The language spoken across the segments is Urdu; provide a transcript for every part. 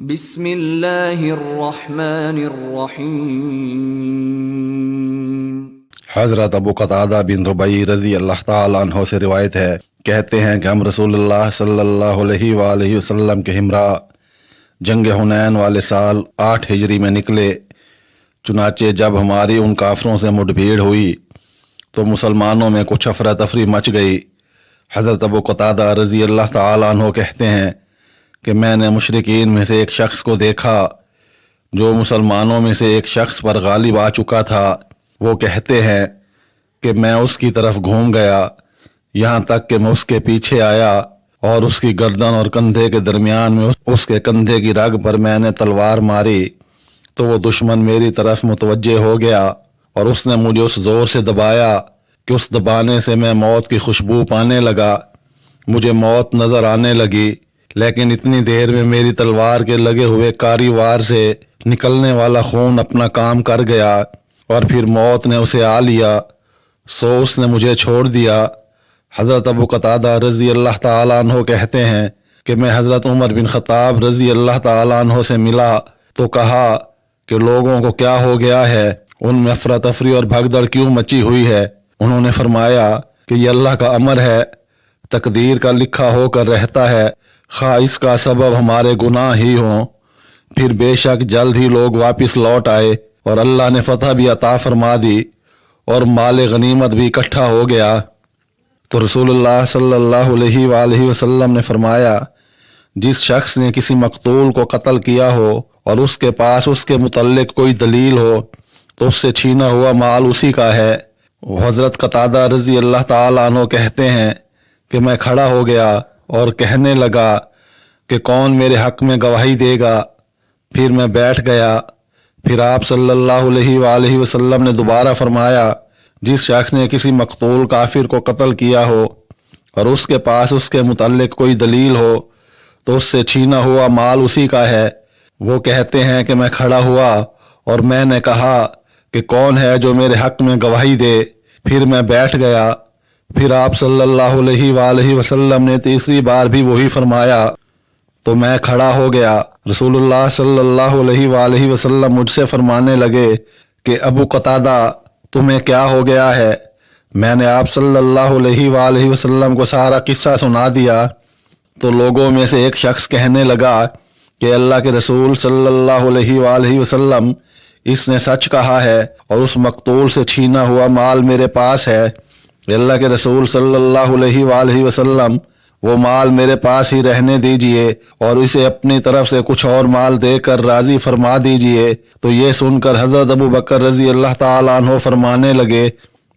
بسم اللہ الرحمن الرحیم۔ حضرت ابو قتادہ بن ربیع رضی اللہ تعالیٰ عنہ سے روایت ہے، کہتے ہیں کہ ہم رسول اللہ صلی اللہ علیہ وآلہ وسلم کے ہمراہ جنگ حنین والے سال 8 ہجری میں نکلے۔ چنانچہ جب ہماری ان کافروں سے مٹ بھیڑ ہوئی تو مسلمانوں میں کچھ افراتفری مچ گئی۔ حضرت ابو قتادہ رضی اللہ تعالیٰ عنہ کہتے ہیں کہ میں نے مشرکین میں سے ایک شخص کو دیکھا جو مسلمانوں میں سے ایک شخص پر غالب آ چکا تھا۔ وہ کہتے ہیں کہ میں اس کی طرف گھوم گیا یہاں تک کہ میں اس کے پیچھے آیا اور اس کی گردن اور کندھے کے درمیان میں اس کے کندھے کی رگ پر میں نے تلوار ماری تو وہ دشمن میری طرف متوجہ ہو گیا اور اس نے مجھے اس زور سے دبایا کہ اس دبانے سے میں موت کی خوشبو پانے لگا۔ مجھے موت نظر آنے لگی، لیکن اتنی دیر میں میری تلوار کے لگے ہوئے کاری وار سے نکلنے والا خون اپنا کام کر گیا اور پھر موت نے اسے آ لیا، سو اس نے مجھے چھوڑ دیا۔ حضرت ابو قتادہ رضی اللہ تعالیٰ عنہ کہتے ہیں کہ میں حضرت عمر بن خطاب رضی اللہ تعالیٰ عنہ سے ملا تو کہا کہ لوگوں کو کیا ہو گیا ہے، ان میں افراتفری اور بھگدڑ کیوں مچی ہوئی ہے؟ انہوں نے فرمایا کہ یہ اللہ کا امر ہے، تقدیر کا لکھا ہو کر رہتا ہے، خواہ اس کا سبب ہمارے گناہ ہی ہوں، پھر بے شک جلد ہی لوگ واپس لوٹ آئے اور اللہ نے فتح بھی عطا فرما دی اور مال غنیمت بھی اکٹھا ہو گیا۔ تو رسول اللہ صلی اللہ علیہ وآلہ وسلم نے فرمایا، جس شخص نے کسی مقتول کو قتل کیا ہو اور اس کے پاس اس کے متعلق کوئی دلیل ہو تو اس سے چھینا ہوا مال اسی کا ہے۔ حضرت قتادہ رضی اللہ تعالیٰ عنہ کہتے ہیں کہ میں کھڑا ہو گیا اور کہنے لگا کہ کون میرے حق میں گواہی دے گا؟ پھر میں بیٹھ گیا۔ پھر آپ صلی اللہ علیہ وآلہ وسلم نے دوبارہ فرمایا، جس شخص نے کسی مقتول کافر کو قتل کیا ہو اور اس کے پاس اس کے متعلق کوئی دلیل ہو تو اس سے چھینا ہوا مال اسی کا ہے۔ وہ کہتے ہیں کہ میں کھڑا ہوا اور میں نے کہا کہ کون ہے جو میرے حق میں گواہی دے؟ پھر میں بیٹھ گیا۔ پھر آپ صلی اللہ علیہ وآلہ وسلم نے تیسری بار بھی وہی فرمایا تو میں کھڑا ہو گیا۔ رسول اللہ صلی اللہ علیہ وآلہ وسلم مجھ سے فرمانے لگے کہ ابو قتادہ تمہیں کیا ہو گیا ہے؟ میں نے آپ صلی اللہ علیہ وآلہ وسلم کو سارا قصہ سنا دیا تو لوگوں میں سے ایک شخص کہنے لگا کہ اللہ کے رسول صلی اللہ علیہ وآلہ وسلم، اس نے سچ کہا ہے اور اس مقتول سے چھینا ہوا مال میرے پاس ہے۔ اللہ کے رسول صلی اللہ علیہ وآلہ وسلم، وہ مال میرے پاس ہی رہنے دیجئے اور اسے اپنی طرف سے کچھ اور مال دے کر راضی فرما دیجئے۔ تو یہ سن کر حضرت ابو بکر رضی اللہ تعالیٰ عنہ فرمانے لگے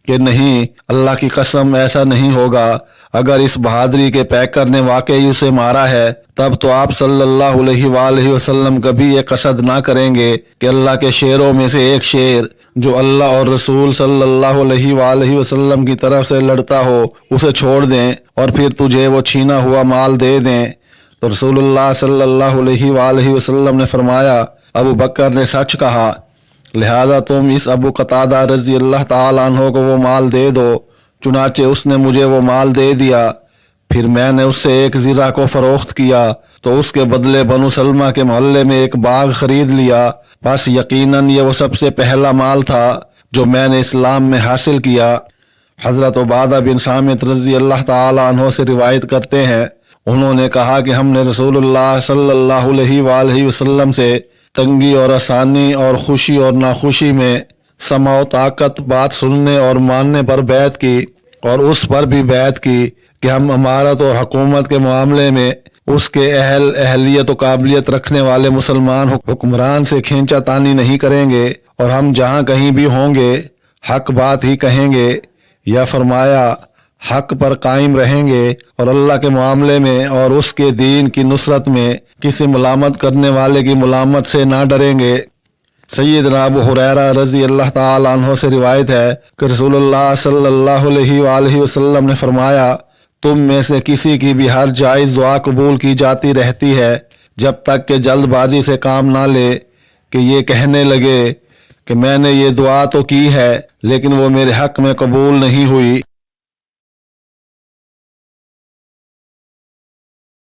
کہ نہیں، اللہ کی قسم ایسا نہیں ہوگا۔ اگر اس بہادری کے پیکر نے واقعی اسے مارا ہے تب تو آپ صلی اللہ علیہ وآلہ وسلم کبھی یہ قصد نہ کریں گے کہ اللہ کے شیروں میں سے ایک شیر جو اللہ اور رسول صلی اللہ علیہ وآلہ وسلم کی طرف سے لڑتا ہو اسے چھوڑ دیں اور پھر تجھے وہ چھینا ہوا مال دے دیں۔ تو رسول اللہ صلی اللہ علیہ وآلہ وسلم نے فرمایا، ابو بکر نے سچ کہا، لہذا تم اس ابو قتادہ رضی اللہ تعالیٰ عنہ کو وہ مال دے دو۔ چنانچہ اس نے مجھے وہ مال دے دیا۔ پھر میں نے اس سے ایک زرہ کو فروخت کیا تو اس کے بدلے بنو سلمہ کے محلے میں ایک باغ خرید لیا۔ بس یقیناً یہ وہ سب سے پہلا مال تھا جو میں نے اسلام میں حاصل کیا۔ حضرت عبادہ بن صامت رضی اللہ تعالیٰ عنہ سے روایت کرتے ہیں، انہوں نے کہا کہ ہم نے رسول اللہ صلی اللہ علیہ وآلہ وسلم سے تنگی اور آسانی اور خوشی اور ناخوشی میں سمع و طاقت، بات سننے اور ماننے پر بیعت کی اور اس پر بھی بیعت کی کہ ہم امارت اور حکومت کے معاملے میں اس کے اہلیت و قابلیت رکھنے والے مسلمان حکمران سے کھینچا تانی نہیں کریں گے اور ہم جہاں کہیں بھی ہوں گے حق بات ہی کہیں گے، یا فرمایا حق پر قائم رہیں گے اور اللہ کے معاملے میں اور اس کے دین کی نصرت میں کسی ملامت کرنے والے کی ملامت سے نہ ڈریں گے۔ سیدنا ابو ہریرہ رضی اللہ تعالیٰ عنہ سے روایت ہے کہ رسول اللہ صلی اللہ علیہ وآلہ وسلم نے فرمایا، تم میں سے کسی کی بھی ہر جائز دعا قبول کی جاتی رہتی ہے جب تک کہ جلد بازی سے کام نہ لے کہ یہ کہنے لگے کہ میں نے یہ دعا تو کی ہے لیکن وہ میرے حق میں قبول نہیں ہوئی۔